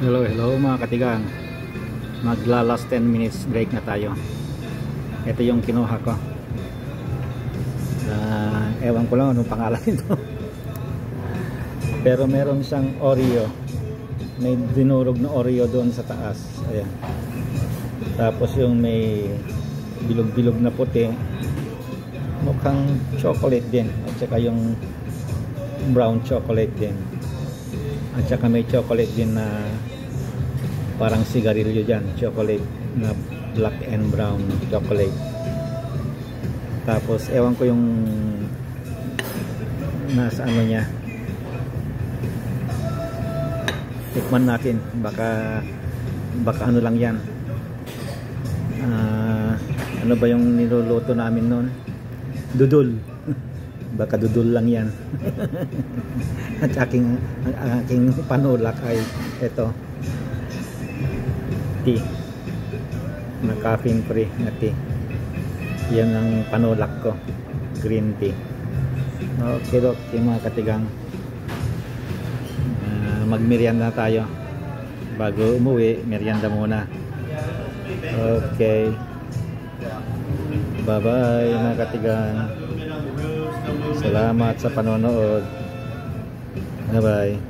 Hello mga katigang. Magla-last 10 minutes break na tayo. Ito yung kinuha ko. Ewan ko lang anong pangalan nito. Pero meron siyang Oreo. May dinurog na Oreo doon sa taas. Ayan. Tapos yung may bilog-bilog na puti. Mukhang chocolate din. At saka yung brown chocolate din. At saka may chocolate din na parang sigarilyo dyan, chocolate na black and brown chocolate. Tapos ewan ko yung nasa ano niya, tikman natin, baka ano lang yan. Ano ba yung niluluto namin noon? Dudul. Baka dudul lang yan. At aking panulak ay ito, tea na caffeine free na tea. Yan ang panulak ko, green tea. Okay mga katigang, magmerienda tayo bago umuwi. Merienda muna. Okay, bye bye mga katigang, salamat sa panonood. Bye bye.